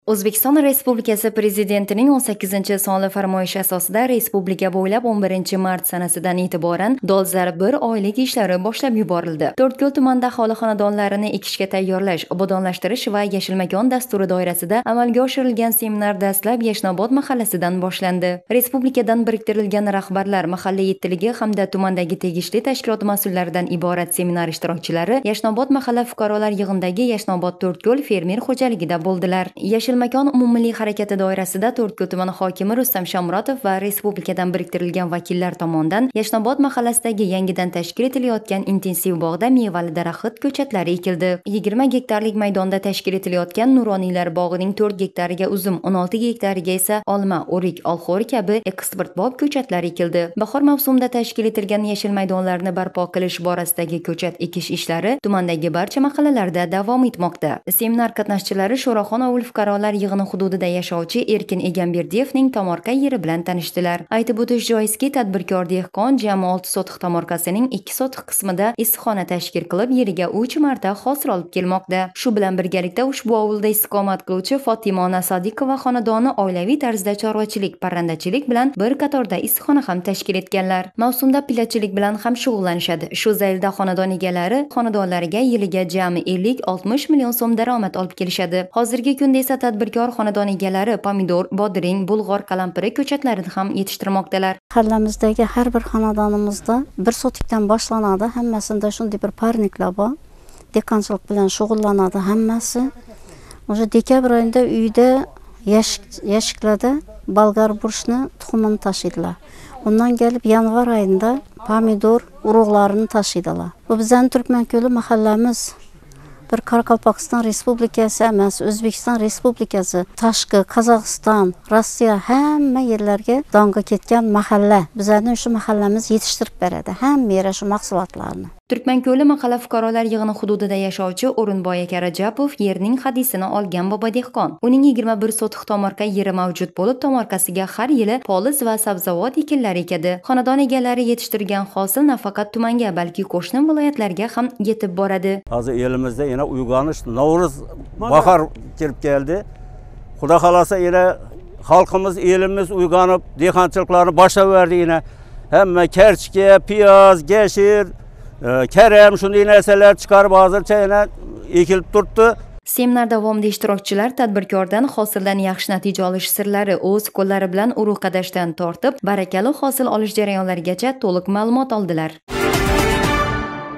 O'zbekiston Respublikasi Prezidentining 18-sonli farmoyishi asosida respublika bo'ylab 11-mart sanasidan e'tiboran dolzarb bir oylik ishlari boshlab yuborildi. To'rtko'l tumanida aholi xonadonlarini ekishga tayyorlash, obodonlashtirish va yashil makon dasturi doirasida amalga oshirilgan seminar dastlab Yashnobod mahallasidan boshlandi. Respublikadan biriktirilgan rahbarlar, mahalla yettiligi hamda tumandagi tegishli tashkilot mas'ullaridan iborat seminar ishtirokchilari Yashnobod mahalla fuqarolar yig'inidagi Yashnobod To'rtko'l fermer xo'jaligida bo'ldilar. Yashil makon umummilliy harakati doirasida To'rtko'l tumani hokimi Rustam Shammuratov va respublikadan biriktirilgan vakillar tomonidan Yashnobod mahallasidagi yangidan tashkil etilayotgan intensiv bog'da mevali daraxt ko'chatlari ekildi. 20 gektarlik maydonda tashkil etilayotgan Nuroniylar bog'ining 4 gektariga uzum, 16 gektariga esa olma, o'rik, olxo'ri kabi eksportbop ko'chatlar ekildi. Bahor mavsumida tashkil etilgan yashil maydonlarni barpo qilish borasidagi ko'chat ekish ishlari tumandagi barcha mahallalarda davom etmoqda. Seminar qatnashchilari Sho'roxon ovul fuqarolar yig'ini hududida yashovchi Erkin Egamberdiyevning tomorqa yeri bilan tanishdilar. Aytib o'tish joizki, tadbirkor dehqon jami 6 sotix tomorqasining 2 sotix qismida issiqxona tashkil qilib, yeriga 3 marta hosil olib kelmoqda. Shu bilan birgalikda ushbu ovulda istiqomat qiluvchi Fotimona Sodiqova xonadoni oilaviy tarzda chorvachilik, parrandachilik bilan bir qatorda issiqxona ham tashkil etganlar. Mavsumda pillachilik bilan ham shug'ullanishadi. Shu zaylda xonadon egalari xonadonlariga yiliga jami 50-60 million so'm daromad olib kelishadi. Hozirgi kunda esa tadbirkor xonadon egalari pomidor, bodring, bulg'or, qalampiri ko'chatlarini ham yetishtirmoqdalar. Mahallamizdagi har bir xonadonimizda bir sotikdan boshlanadi. Hammasida shunday bir parniklar bor. Dehqonchilik bilan shug'ullanadi hammasi. O'sha dekabr oyida uyda yashiklarda bolgar burchni tuxumini tashiydilar. Undan kelib yanvar oyida pomidor urug'larini tashiydilar. Bu bizning Turkmanko'li mahallamiz bir Qoraqalpog'iston Respublikasi emas, O'zbekiston Respublikasi, tashqi Qozog'iston, Rossiya hamma yerlarga donga ketgan mahalla. Bizning shu mahallamiz yetishtirib beradi hamma yer shu mahsulotlarni. Turkmanko'li mahalla fuqarolar yig'ini hududida yashovchi O'rinboy aka Rajapov yerning hadisini olgan bobo dehqon. Uning 21 sotix tomorqa yeri mavjud bo'lib, tomorqasiga har yili poliz va sabzavot ekinlari ekadi. Xonadon egalari yetishtirgan hosil nafaqat tumanga, balki qo'shni viloyatlarga ham yetib boradi. Hozir elimizda yana uyg'onish, Navro'z bahor kelib keldi. Xudo xolasa yana xalqimiz, elimiz uyg'onib, dehqonchiliklarni boshlaverdi yana. Hamma karchka, piyoz, gashir, karam shunday narsalar chiqarib hozircha yana ekilib turibdi. Seminar davomida ishtirokchilar tadbirkordan hosildan yaxshi natija olish sirlari, o'z qo'llari bilan urug' qadashdan tortib, barakali hosil olish jarayonlarigacha to'liq ma'lumot oldilar.